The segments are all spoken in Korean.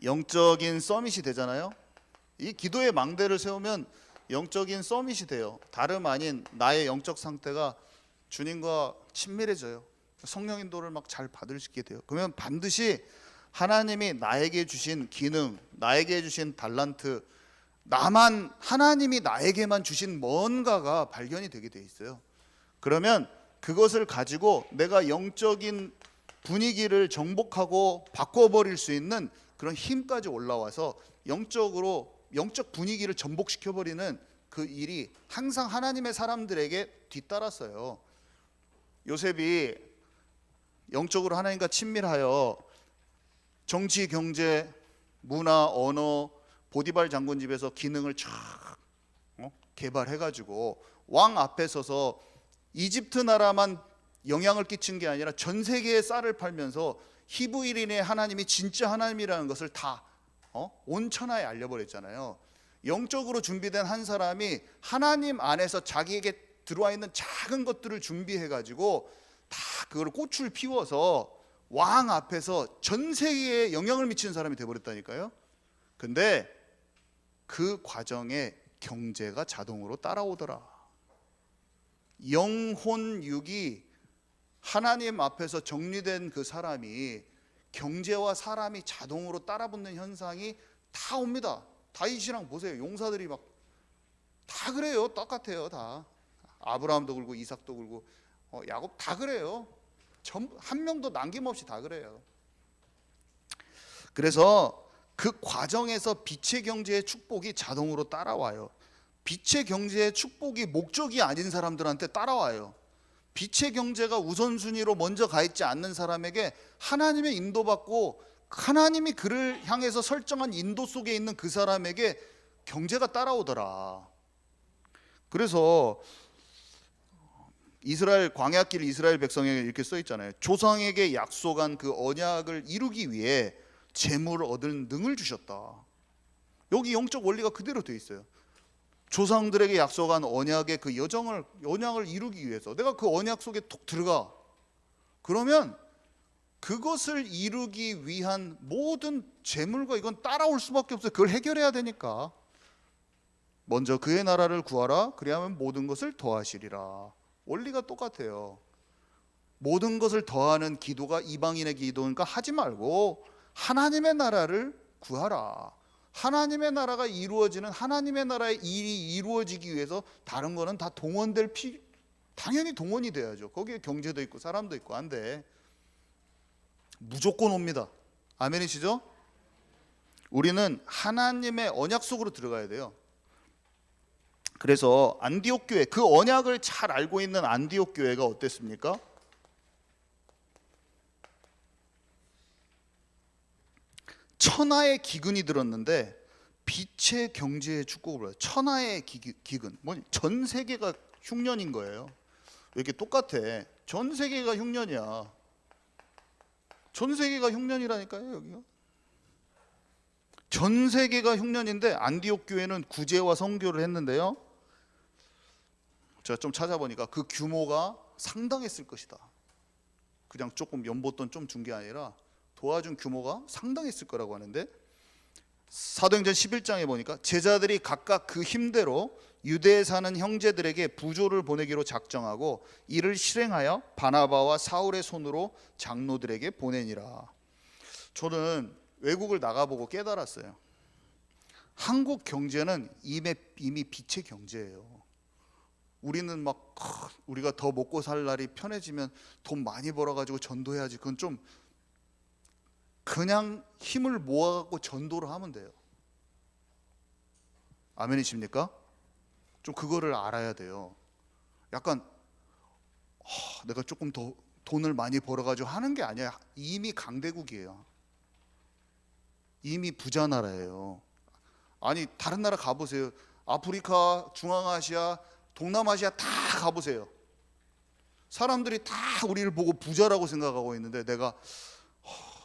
영적인 서밋이 되잖아요. 이 기도의 망대를 세우면 영적인 서밋이 돼요. 다름 아닌 나의 영적 상태가 주님과 친밀해져요. 성령 인도를 막 잘 받을 수 있게 돼요. 그러면 반드시 하나님이 나에게 주신 기능, 나에게 주신 달란트, 하나님이 나에게만 주신 뭔가가 발견이 되게 돼 있어요. 그러면 그것을 가지고 내가 영적인 분위기를 정복하고 바꿔버릴 수 있는 그런 힘까지 올라와서 영적 분위기를 전복시켜버리는 그 일이 항상 하나님의 사람들에게 뒤따랐어요. 요셉이 영적으로 하나님과 친밀하여 정치, 경제, 문화, 언어, 보디발 장군 집에서 기능을 쫙 개발해가지고 왕 앞에 서서 이집트 나라만 영향을 끼친 게 아니라 전 세계에 쌀을 팔면서 히브리인의 하나님이 진짜 하나님이라는 것을 다 온 천하에 알려버렸잖아요. 영적으로 준비된 한 사람이 하나님 안에서 자기에게 들어와 있는 작은 것들을 준비해가지고 다 그걸 꽃을 피워서 왕 앞에서 전 세계에 영향을 미치는 사람이 되어버렸다니까요. 근데 그 과정에 경제가 자동으로 따라오더라. 영혼육이 하나님 앞에서 정리된 그 사람이 경제와 사람이 자동으로 따라붙는 현상이 다 옵니다. 다윗이랑 보세요. 용사들이 막 다 그래요. 똑같아요. 다 아브라함도 그러고 이삭도 그러고 야곱 다 그래요. 한 명도 남김없이 다 그래요. 그래서 그 과정에서 빛의 경제의 축복이 자동으로 따라와요. 빛의 경제의 축복이 목적이 아닌 사람들한테 따라와요. 빛의 경제가 우선순위로 먼저 가 있지 않는 사람에게 하나님의 인도받고 하나님이 그를 향해서 설정한 인도 속에 있는 그 사람에게 경제가 따라오더라. 그래서 이스라엘 광야길 이스라엘 백성에게 이렇게 써 있잖아요. 조상에게 약속한 그 언약을 이루기 위해 재물을 얻을 능을 주셨다. 여기 영적 원리가 그대로 돼 있어요. 조상들에게 약속한 언약의 그 언약을 이루기 위해서 내가 그 언약 속에 톡 들어가. 그러면 그것을 이루기 위한 모든 재물과 이건 따라올 수밖에 없어요. 그걸 해결해야 되니까. 먼저 그의 나라를 구하라. 그리하면 모든 것을 더하시리라. 원리가 똑같아요. 모든 것을 더하는 기도가 이방인의 기도니까 하지 말고 하나님의 나라를 구하라. 하나님의 나라가 이루어지는 하나님의 나라의 일이 이루어지기 위해서 다른 거는 다 당연히 동원이 돼야죠. 거기에 경제도 있고 사람도 있고 한데 무조건 옵니다. 아멘이시죠? 우리는 하나님의 언약 속으로 들어가야 돼요. 그래서 안디옥 교회, 그 언약을 잘 알고 있는 안디옥 교회가 어땠습니까? 천하의 기근이 들었는데 빛의 경제의 축복을 봐요. 천하의 기근, 전 세계가 흉년인 거예요. 왜 이렇게 똑같아? 전 세계가 흉년이야. 전 세계가 흉년이라니까요. 여기가 전 세계가 흉년인데 안디옥 교회는 구제와 선교를 했는데요. 제가 좀 찾아보니까 그 규모가 상당했을 것이다. 그냥 조금 연보돈 좀 준 게 아니라 도와준 규모가 상당했을 거라고 하는데, 사도행전 11장에 보니까 제자들이 각각 그 힘대로 유대에 사는 형제들에게 부조를 보내기로 작정하고 이를 실행하여 바나바와 사울의 손으로 장로들에게 보내니라. 저는 외국을 나가보고 깨달았어요. 한국 경제는 이미 빛의 경제예요. 우리는 막 우리가 더 먹고 살 날이 편해지면 돈 많이 벌어가지고 전도해야지. 그건 좀 그냥 힘을 모아갖고 전도를 하면 돼요. 아멘이십니까? 좀 그거를 알아야 돼요. 약간 내가 조금 더 돈을 많이 벌어가지고 하는 게 아니야. 이미 강대국이에요. 이미 부자 나라예요. 아니 다른 나라 가보세요. 아프리카, 중앙아시아, 동남아시아 다 가보세요. 사람들이 다 우리를 보고 부자라고 생각하고 있는데 내가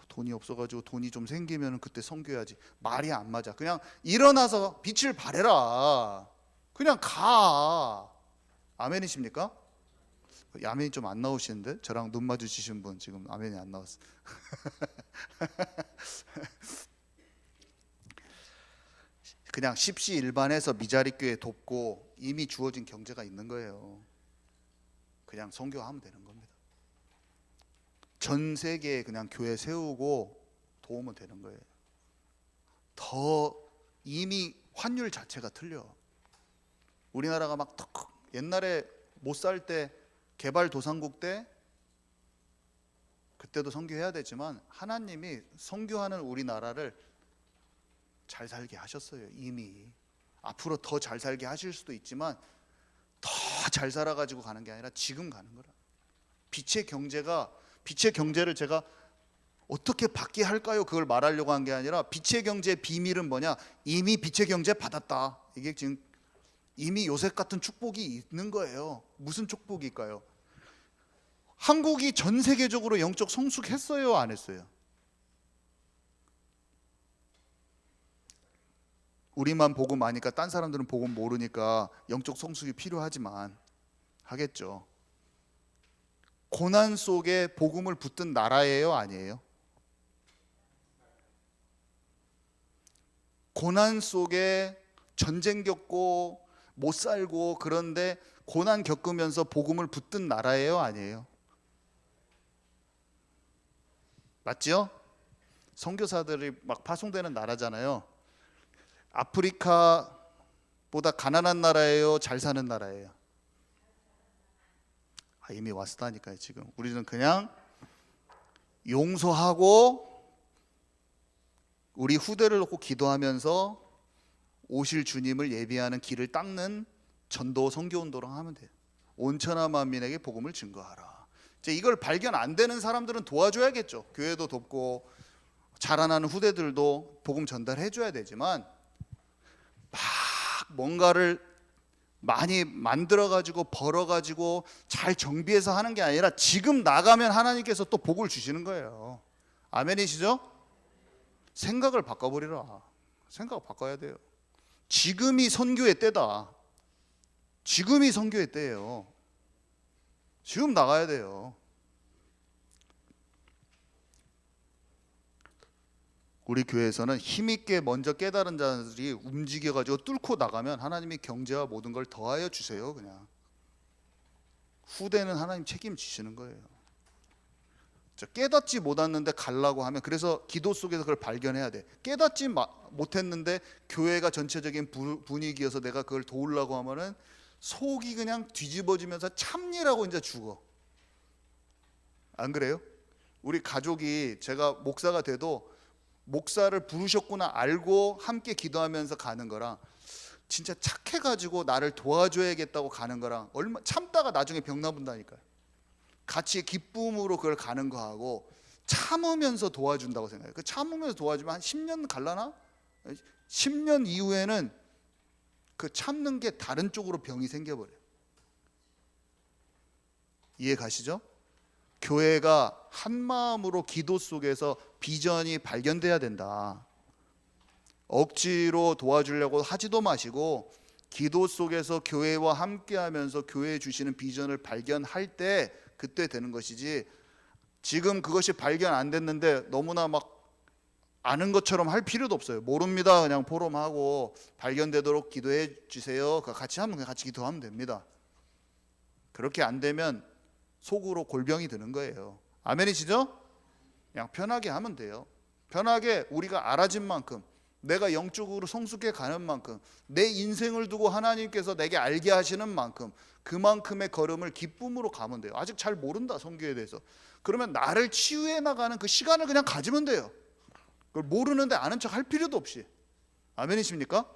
돈이 없어가지고 돈이 좀 생기면 그때 섬겨야지. 말이 안 맞아. 그냥 일어나서 빛을 발해라. 그냥 가. 아멘이십니까? 아멘이 좀 안 나오시는데 저랑 눈 마주치신 분 지금 아멘이 안 나왔어. 그냥 십시일반해서 미자리 교회 돕고 이미 주어진 경제가 있는 거예요. 그냥 선교하면 되는 겁니다. 전 세계에 그냥 교회 세우고 도우면 되는 거예요. 더 이미 환율 자체가 틀려. 우리나라가 막 옛날에 못 살 때 개발도상국 때 그때도 선교해야 되지만 하나님이 선교하는 우리나라를 잘 살게 하셨어요. 이미 앞으로 더 잘 살게 하실 수도 있지만 더 잘 살아가지고 가는 게 아니라 지금 가는 거라. 빛의 경제를 제가 어떻게 받게 할까요? 그걸 말하려고 한 게 아니라 빛의 경제의 비밀은 뭐냐? 이미 빛의 경제 받았다. 이게 지금 이미 요셉 같은 축복이 있는 거예요. 무슨 축복일까요? 한국이 전 세계적으로 영적 성숙했어요, 안 했어요? 우리만 복음 아니까 딴 사람들은 복음 모르니까 영적 성숙이 필요하지만 하겠죠. 고난 속에 복음을 붙든 나라예요, 아니에요? 고난 속에 전쟁 겪고 못 살고 그런데 고난 겪으면서 복음을 붙든 나라예요, 아니에요? 맞죠? 선교사들이 막 파송되는 나라잖아요. 아프리카보다 가난한 나라예요, 잘 사는 나라예요? 이미 왔다니까요. 지금 우리는 그냥 용서하고 우리 후대를 놓고 기도하면서 오실 주님을 예비하는 길을 닦는 전도 선교 운동을 하면 돼요. 온천하 만민에게 복음을 증거하라. 이제 이걸 발견 안 되는 사람들은 도와줘야겠죠. 교회도 돕고 자라나는 후대들도 복음 전달해 줘야 되지만 막 뭔가를 많이 만들어가지고 벌어가지고 잘 정비해서 하는 게 아니라 지금 나가면 하나님께서 또 복을 주시는 거예요. 아멘이시죠? 생각을 바꿔버리라. 생각 바꿔야 돼요. 지금이 선교의 때다. 지금이 선교의 때예요. 지금 나가야 돼요. 우리 교회에서는 힘있게 먼저 깨달은 자들이 움직여가지고 뚫고 나가면 하나님이 경제와 모든 걸 더하여 주세요. 그냥 후대는 하나님 책임지시는 거예요. 깨닫지 못했는데 가려고 하면, 그래서 기도 속에서 그걸 발견해야 돼. 깨닫지 못했는데 교회가 전체적인 분위기여서 내가 그걸 도우려고 하면은 속이 그냥 뒤집어지면서 참니라고 이제 죽어. 안 그래요? 우리 가족이 제가 목사가 돼도 목사를 부르셨구나 알고 함께 기도하면서 가는 거랑 진짜 착해가지고 나를 도와줘야겠다고 가는 거랑 얼마 참다가 나중에 병 나본다니까요. 같이 기쁨으로 그걸 가는 거하고 참으면서 도와준다고 생각해요. 그 참으면서 도와주면 한 10년 갈라나? 10년 이후에는 그 참는 게 다른 쪽으로 병이 생겨버려요. 이해 가시죠? 교회가 한 마음으로 기도 속에서 비전이 발견돼야 된다. 억지로 도와주려고 하지도 마시고 기도 속에서 교회와 함께하면서 교회에 주시는 비전을 발견할 때 그때 되는 것이지, 지금 그것이 발견 안 됐는데 너무나 막 아는 것처럼 할 필요도 없어요. 모릅니다. 그냥 포럼하고 발견되도록 기도해 주세요. 같이 하면 같이 기도하면 됩니다. 그렇게 안 되면 속으로 골병이 드는 거예요. 아멘이시죠? 그냥 편하게 하면 돼요. 편하게 우리가 알아진 만큼, 내가 영적으로 성숙해 가는 만큼, 내 인생을 두고 하나님께서 내게 알게 하시는 만큼 그만큼의 걸음을 기쁨으로 가면 돼요. 아직 잘 모른다 선교에 대해서. 그러면 나를 치유해 나가는 그 시간을 그냥 가지면 돼요. 그걸 모르는데 아는 척 할 필요도 없이. 아멘이십니까?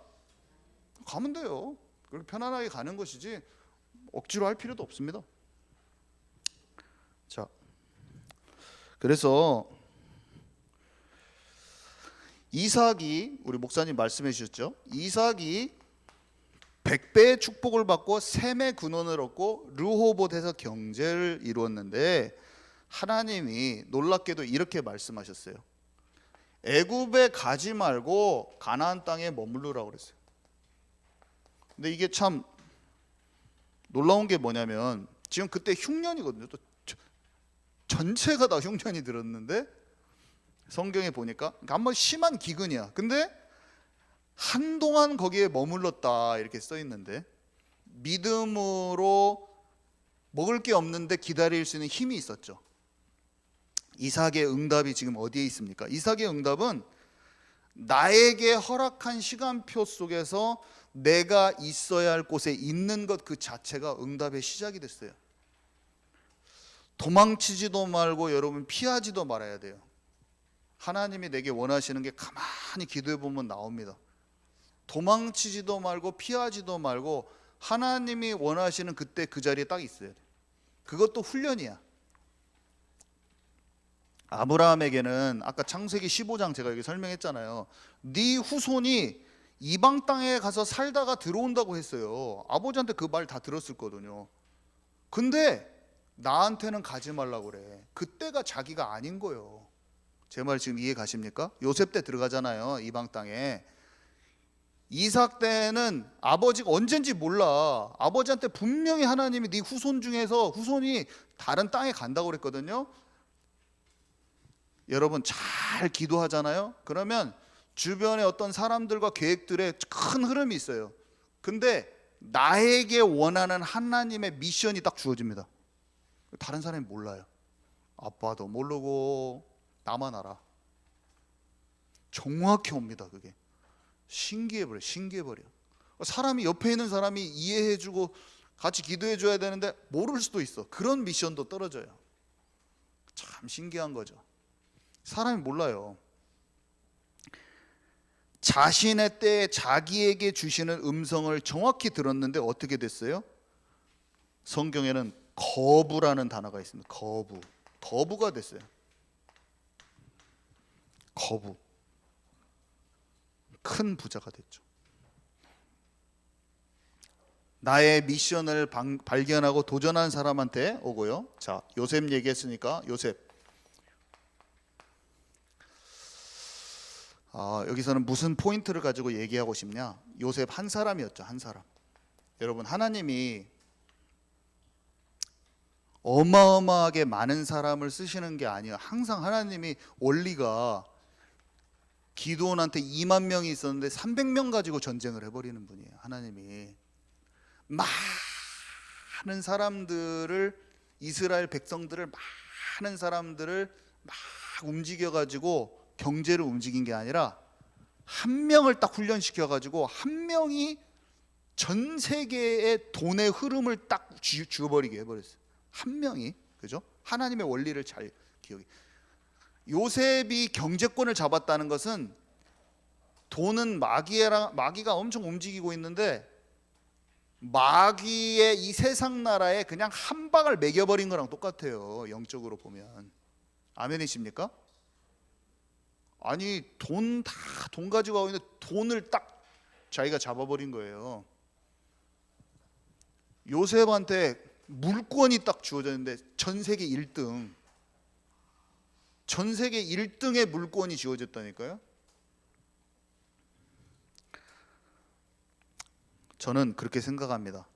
가면 돼요. 그렇게 편안하게 가는 것이지 억지로 할 필요도 없습니다. 자, 그래서 이삭이, 우리 목사님 말씀해 주셨죠? 이삭이 100배의 축복을 받고 셈의 근원을 얻고 르호봇에서 경제를 이루었는데 하나님이 놀랍게도 이렇게 말씀하셨어요. 애굽에 가지 말고 가나안 땅에 머무르라고 그랬어요. 근데 이게 참 놀라운 게 뭐냐면 지금 그때 흉년이거든요. 또 전체가 다 흉년이 들었는데 성경에 보니까 한번 심한 기근이야. 근데 한동안 거기에 머물렀다 이렇게 써 있는데, 믿음으로 먹을 게 없는데 기다릴 수 있는 힘이 있었죠. 이삭의 응답이 지금 어디에 있습니까? 이삭의 응답은 나에게 허락한 시간표 속에서 내가 있어야 할 곳에 있는 것 그 자체가 응답의 시작이 됐어요. 도망치지도 말고 여러분 피하지도 말아야 돼요. 하나님이 내게 원하시는 게 가만히 기도해 보면 나옵니다. 도망치지도 말고 피하지도 말고 하나님이 원하시는 그때 그 자리에 딱 있어야 돼. 그것도 훈련이야. 아브라함에게는 아까 창세기 15장 제가 여기 설명했잖아요. 네 후손이 이방 땅에 가서 살다가 들어온다고 했어요. 아버지한테 그 말 다 들었을 거거든요. 근데 나한테는 가지 말라고 그래. 그때가 자기가 아닌 거예요. 제 말 지금 이해 가십니까? 요셉 때 들어가잖아요, 이방 땅에. 이삭 때는 아버지가 언젠지 몰라. 아버지한테 분명히 하나님이 네 후손 중에서 후손이 다른 땅에 간다고 그랬거든요. 여러분 잘 기도하잖아요. 그러면 주변에 어떤 사람들과 계획들의 큰 흐름이 있어요. 근데 나에게 원하는 하나님의 미션이 딱 주어집니다. 다른 사람이 몰라요. 아빠도 모르고 나만 알아. 정확히 옵니다. 그게 신기해버려. 사람이 옆에 있는 사람이 이해해주고 같이 기도해줘야 되는데 모를 수도 있어. 그런 미션도 떨어져요. 참 신기한 거죠. 사람이 몰라요. 자신의 때에 자기에게 주시는 음성을 정확히 들었는데 어떻게 됐어요? 성경에는 거부라는 단어가 있습니다. 거부가 됐어요. 거부. 큰 부자가 됐죠. 나의 미션을 발견하고 도전한 사람한테 오고요. 자, 요셉 얘기했으니까 요셉. 여기서는 무슨 포인트를 가지고 얘기하고 싶냐? 요셉 한 사람이었죠. 한 사람. 여러분 하나님이 어마어마하게 많은 사람을 쓰시는 게 아니에요. 항상 하나님이 원리가 기드온한테 2만 명이 있었는데 300명 가지고 전쟁을 해버리는 분이에요. 하나님이 많은 사람들을, 이스라엘 백성들을, 많은 사람들을 막 움직여가지고 경제를 움직인 게 아니라 한 명을 딱 훈련시켜가지고 한 명이 전 세계의 돈의 흐름을 딱 주어버리게 해버렸어요. 한 명이. 그죠? 하나님의 원리를 잘 기억해. 요셉이 경제권을 잡았다는 것은 돈은 마귀가 엄청 움직이고 있는데 마귀의 이 세상 나라에 그냥 한 방을 매겨버린 거랑 똑같아요. 영적으로 보면. 아멘이십니까? 아니 돈 가지고 가고 있는데 돈을 딱 자기가 잡아버린 거예요. 요셉한테 물권이 딱 주어졌는데 전 세계 1등, 전 세계 1등의 물권이 주어졌다니까요. 저는 그렇게 생각합니다.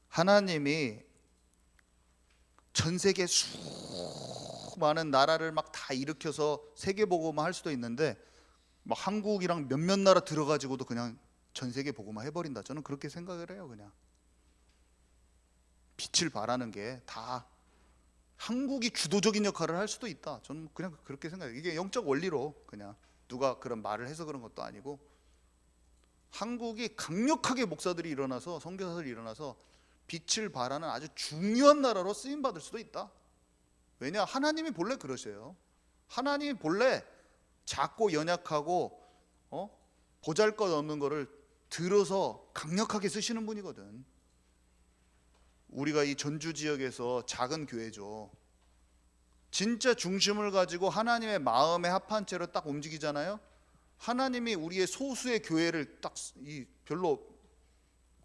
하나님이 전 세계 수많은 나라를 막 다 일으켜서 세계복음화 할 수도 있는데 막 한국이랑 몇몇 나라 들어가지고도 그냥 전 세계 복음화 해버린다. 저는 그렇게 생각을 해요. 그냥 빛을 발하는 게 다 한국이 주도적인 역할을 할 수도 있다. 저는 그냥 그렇게 생각해요. 이게 영적 원리로 그냥 누가 그런 말을 해서 그런 것도 아니고 한국이 강력하게 목사들이 일어나서 선교사들이 일어나서 빛을 발하는 아주 중요한 나라로 쓰임 받을 수도 있다. 왜냐? 하나님이 본래 그러셔요. 하나님이 본래 작고 연약하고 보잘것없는 거를 들어서 강력하게 쓰시는 분이거든. 우리가 이 전주 지역에서 작은 교회죠. 진짜 중심을 가지고 하나님의 마음에 합한 채로 딱 움직이잖아요. 하나님이 우리의 소수의 교회를 딱 별로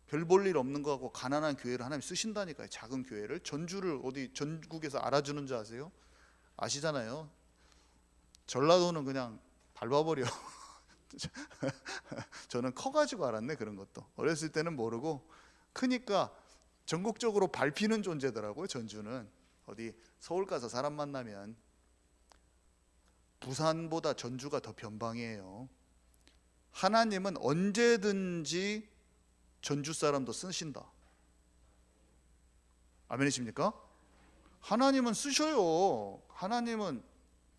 별 볼 일 없는 거하고 가난한 교회를 하나님 쓰신다니까요. 작은 교회를. 전주를 어디 전국에서 알아주는 줄 아세요? 아시잖아요. 전라도는 그냥 밟아버려. 저는 커가지고 알았네. 그런 것도 어렸을 때는 모르고 크니까 전국적으로 밟히는 존재더라고요. 전주는 어디 서울 가서 사람 만나면 부산보다 전주가 더 변방이에요. 하나님은 언제든지 전주 사람도 쓰신다. 아멘이십니까? 하나님은 쓰셔요. 하나님은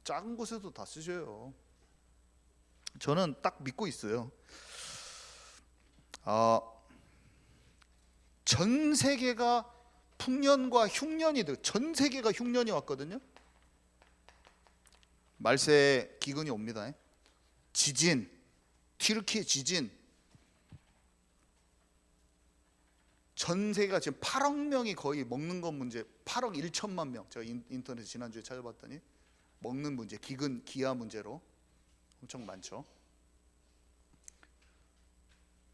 작은 곳에도 다 쓰셔요. 저는 딱 믿고 있어요. 전 세계가 풍년과 흉년이 전 세계가 흉년이 왔거든요. 말세에 기근이 옵니다. 지진, 튀르키예 지진. 전 세계가 지금 8억 명이 거의 먹는 것 문제, 8억 1천만 명. 제가 인터넷 지난주에 찾아봤더니 먹는 문제, 기근, 기아 문제로 엄청 많죠.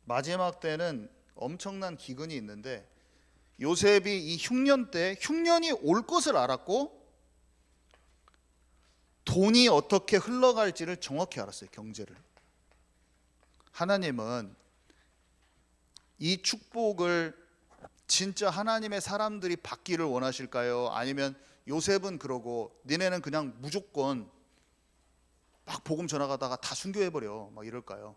마지막 때는 엄청난 기근이 있는데 요셉이 이 흉년 때 흉년이 올 것을 알았고 돈이 어떻게 흘러갈지를 정확히 알았어요. 경제를. 하나님은 이 축복을 진짜 하나님의 사람들이 받기를 원하실까요? 아니면 요셉은 그러고 니네는 그냥 무조건 막 복음 전하다가 다 순교해버려 막 이럴까요?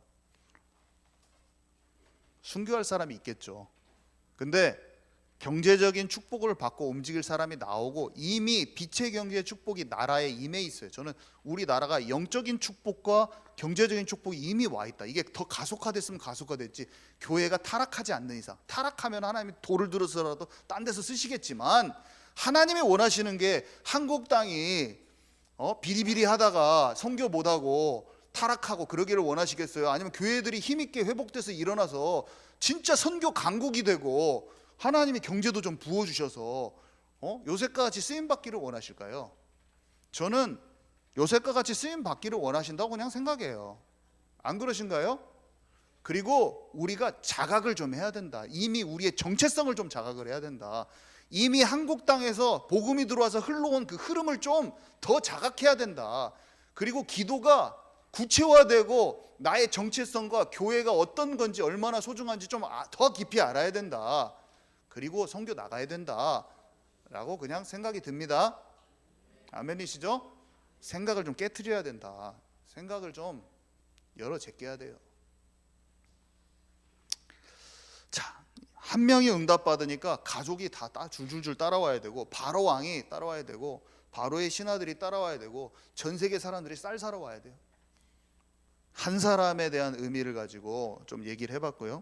순교할 사람이 있겠죠. 근데 경제적인 축복을 받고 움직일 사람이 나오고 이미 빛의 경제의 축복이 나라에 임해 있어요. 저는 우리나라가 영적인 축복과 경제적인 축복이 이미 와 있다. 이게 더 가속화됐으면 가속화됐지, 교회가 타락하지 않는 이상, 타락하면 하나님이 돌을 들어서라도 딴 데서 쓰시겠지만 하나님이 원하시는 게 한국 땅이 비리비리 하다가 선교 못하고 타락하고 그러기를 원하시겠어요? 아니면 교회들이 힘있게 회복돼서 일어나서 진짜 선교 강국이 되고 하나님이 경제도 좀 부어주셔서 요셉과 같이 쓰임받기를 원하실까요? 저는 요셉과 같이 쓰임받기를 원하신다고 그냥 생각해요. 안 그러신가요? 그리고 우리가 자각을 좀 해야 된다. 이미 우리의 정체성을 좀 자각을 해야 된다. 이미 한국 땅에서 복음이 들어와서 흘러온 그 흐름을 좀 더 자각해야 된다. 그리고 기도가 구체화되고 나의 정체성과 교회가 어떤 건지 얼마나 소중한지 좀 더 깊이 알아야 된다. 그리고 선교 나가야 된다라고 그냥 생각이 듭니다. 아멘이시죠? 생각을 좀 깨트려야 된다. 생각을 좀 열어 제껴야 돼요. 자, 한 명이 응답받으니까 가족이 다 줄줄줄 따라와야 되고 바로 왕이 따라와야 되고 바로의 신하들이 따라와야 되고 전 세계 사람들이 쌀 사러 와야 돼요. 한 사람에 대한 의미를 가지고 좀 얘기를 해봤고요.